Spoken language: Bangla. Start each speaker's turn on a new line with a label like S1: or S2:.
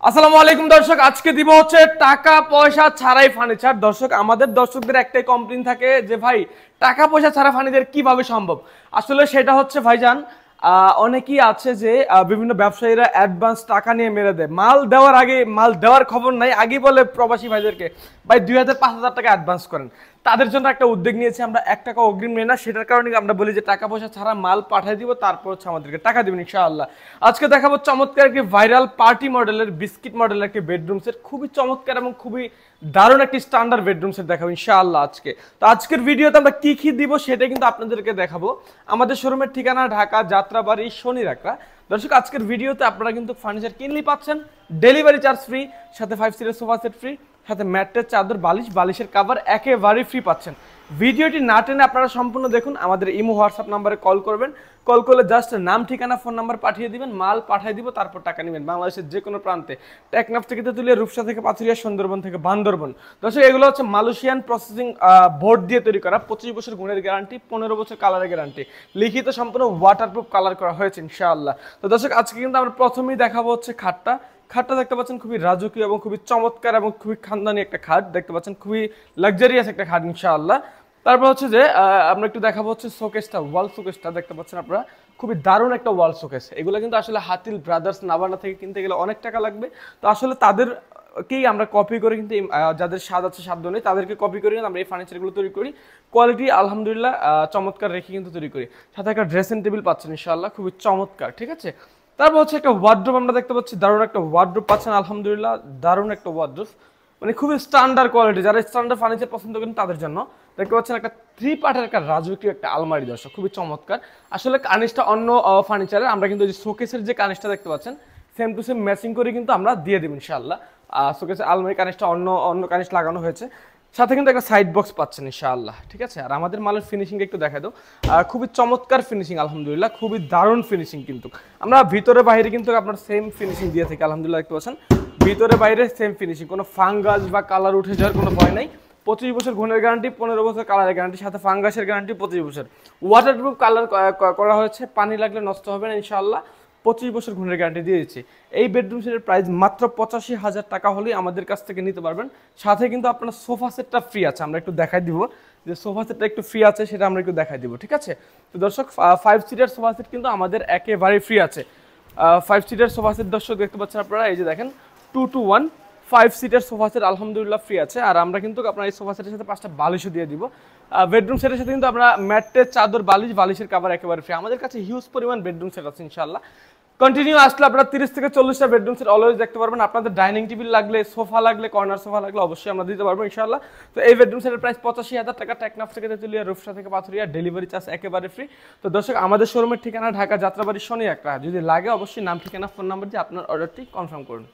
S1: আসসালামু আলাইকুম দর্শক, আজকে দিব হচ্ছে টাকা পয়সা ছাড়াই ফার্নিচার। দর্শক, আমাদের দর্শকদের একটাই কমপ্লেইন থাকে যে ভাই টাকা পয়সা ছাড়া ফার্নিচার কিভাবে সম্ভব। আসলে সেটা হচ্ছে ভাইজান, অনেকেই আছে যে বিভিন্ন ব্যবসায়ীরা অ্যাডভান্স টাকা নিয়ে মেরে দেয়, মাল দেওয়ার আগে মাল দেওয়ার খবর নাই, আগে বলে প্রবাসী ভাইদেরকে ভাই 2000-5000 টাকা অ্যাডভান্স করেন। তাদের জন্য একটা উদ্যোগ নিয়েছি আমরা, 1 টাকা অগ্রিম নেই না, সেটার কারণে আমরা বলি যে টাকা পয়সা ছাড়া মাল পাঠিয়ে দিব, তারপর হচ্ছে আমাদেরকে টাকা দিবেন ইনশাআল্লাহ। আজকে দেখাবো চমৎকার একটি ভাইরাল পার্টি মডেলের বিস্কিট মডেলের একটি বেডরুম সেট, খুবই চমৎকার এবং খুবই দারুণ একটি স্ট্যান্ডার্ড বেডরুম সেট দেখাবো ইনশাআল্লাহ আজকে। তো আজকের ভিডিওতে আমরা কি কি দিব সেটা কিন্তু আপনাদেরকে দেখাবো। আমাদের শোরুমের ঠিকানা ঢাকা যাত্রাবাড়ি শনি রাখরা। দর্শক, আজকের ভিডিওতে আপনারা কিন্তু ফার্নিচার কিনলেই পাচ্ছেন ডেলিভারি চার্জ ফ্রি, সাথে 5 সিটের সোফা সেট ফ্রি, সাথে ম্যাট্রেস, চাদর, বালিশ, বালিশের কভার একেবারেই ফ্রি পাচ্ছেন। ভিডিওটি না টেনে আপনারা সম্পূর্ণ দেখুন। আমাদের ইমো হোয়াটসঅ্যাপ নাম্বারে কল করবেন, কল করলে জাস্ট নাম ঠিকানা ফোন নাম্বার পাঠিয়ে দিবেন, মাল পাঠিয়ে দিব, তারপর টাকা নেবেন বাংলাদেশের যে কোনো প্রান্তে, টেকনাফ থেকে তেতুলিয়া, রূপসা থেকে পাথুরিয়া, সুন্দরবন থেকে বান্দরবন। দর্শক, এগুলো হচ্ছে মালয়েশিয়ান প্রসেসিং বোর্ড দিয়ে তৈরি করা, 25 বছর গুণের গ্যারান্টি, 15 বছর কালারের গ্যারান্টি, লিখিত সম্পূর্ণ ওয়াটারপ্রুফ কালার করা হয়েছে ইনশাআল্লাহ। তো দর্শক, আজকে কিন্তু আমরা প্রথমেই দেখাবো হচ্ছে খাটটা দেখতে পাচ্ছেন খুবই রাজকীয় এবং খুবই চমৎকার এবং খুবই খানদানি একটা খাট দেখতে পাচ্ছেন, খুবই লাক্সারিয়াস একটা খাট ইনশাআল্লাহ। তারপর হচ্ছে যে আমরা একটু দেখাবো হচ্ছে শোকেসটা, ওয়াল শোকেসটা দেখতে পাচ্ছেন আপনারা, খুবই দারুণ একটা ওয়াল শোকেস। এগুলো কিন্তু আসলে হাতিল ব্রাদার্স নাভানা থেকে কিনতে গেলে অনেক টাকা লাগবে, তো আসলে তাদেরকেই আমরা কপি করে কিন্তু যাদের স্বাদ আছে সাধ্য নেই তাদেরকে কপি করে আমরা এই ফার্নিচারগুলো তৈরি করি। কোয়ালিটি আলহামদুলিল্লাহ চমৎকার রেখে কিন্তু তৈরি করি। সাথে একটা ড্রেসিং টেবিল পাচ্ছেন ইনশাআল্লাহ, খুবই চমৎকার, ঠিক আছে। তারপর হচ্ছে একটা ওয়ার্ড্রোব আমরা দেখতে পাচ্ছি, দারুণ একটা ওয়ার্ড্রোব পাচ্ছেন আলহামদুলিল্লাহ, দারুণ একটা ওয়ার্ড্রোব, মানে খুবই স্ট্যান্ডার্ড কোয়ালিটি, যারা স্ট্যান্ডার্ড ফার্নিচার পছন্দ করেন তাদের জন্য। দেখতে পাচ্ছেন একটা 3 পার্টের একটা রাজকীয় একটা আলমারি দর্শক, খুবই চমৎকার। আসলে কানিসটা অন্য ফার্নিচারের, আমরা কিন্তু যে শোকেসের যে কানিসটা দেখতে পাচ্ছেন সেম টু সেম ম্যাচিং করে কিন্তু আমরা দিয়ে দেব ইনশাআল্লাহ। শোকেসের আলমারি কানিসটা অন্য কানিস লাগানো হয়েছে, সাথে কিন্তু একটা সাইড বক্স পাচ্ছেন ইনশাআল্লাহ, ঠিক আছে। আর আমাদের মালের ফিনিশিং একটু দেখা দাও, খুবই চমৎকার ফিনিশিং আলহামদুলিল্লাহ, খুবই দারুণ ফিনিশিং। কিন্তু আমরা ভিতরে বাইরে কিন্তু আপনার সেম ফিনিশিং দিয়ে থাকি আলহামদুলিল্লাহ, দেখতে পাচ্ছেন ভিতরে বাইরে সেম ফিনিশিং, কোনো ফাঙ্গাস বা কালার উঠে যাওয়ার কোনো ভয় নাই। 25 বছর গুণের গ্যারান্টি, 15 বছর কালারের গ্যারান্টি, সাথে ফাঙ্গাসের গ্যারান্টি 25 বছর। ওয়াটারপ্রুফ কালার করা হয়েছে, পানি লাগলে নষ্ট হবে না ইনশাআল্লাহ। 25 বছর গুণের গ্যারান্টি দিয়ে দিচ্ছি। এই বেডরুম সেটের প্রাইস মাত্র 85,000 টাকা হলেই আমাদের কাছ থেকে নিতে পারবেন। সাথে কিন্তু আপনার সোফা সেটটা ফ্রি আছে, আমরা একটু দেখাই দিব যে সোফা সেটটা একটু ফ্রি আছে, সেটা আমরা একটু দেখাই দিব, ঠিক আছে। তো দর্শক, 5 সিটার সোফা সেট কিন্তু আমাদের একেবারে ফ্রি আছে। 5 সিটার সোফা সেট দর্শক দেখতে পাচ্ছেন আপনারা, এই যে দেখেন 2 to 1 5 সিটার সোফা সেট আলহামদুলিল্লাহ ফ্রি আছে। আর আমরা কিন্তু আপনার এই সোফা সেটের সাথে 5টা বালিশও দিয়ে দিব। বেডরুম সেটের সাথে কিন্তু আমরা ম্যাট্রেস, চাদর, বালিশ, বালিশের কভার একেবারে ফ্রি। আমাদের কাছে হিউজ পরিমাণ বেডরুম সেট আছে ইনশাআল্লাহ। কন্টিনিউ আসলে আপনারা 30 থেকে 40টা বেডরুম সেট অলওয়েজ দেখতে পারবেন। আপনাদের ডাইনিং টেবিল লাগলে, সোফা লাগলে, কর্নার সোফা লাগলে অবশ্যই আমরা দিতে পারবো ইনশাআল্লাহ। তো এই বেডরুম সেটের প্রাইস 85,000 টাকা, টেকনাফ থেকে তেতুলিয়া, রূপসা থেকে পাথুরিয়া, ডেলিভারি চার্জ একেবারে ফ্রি। তো দর্শক, আমাদের শোরুমের ঠিকানা ঢাকা যাত্রাবাড়ি শনি রাখরা। যদি লাগে অবশ্যই নাম, ঠিকানা, ফোন নাম্বার দিয়ে আপনার অর্ডারটি কনফার্ম করুন।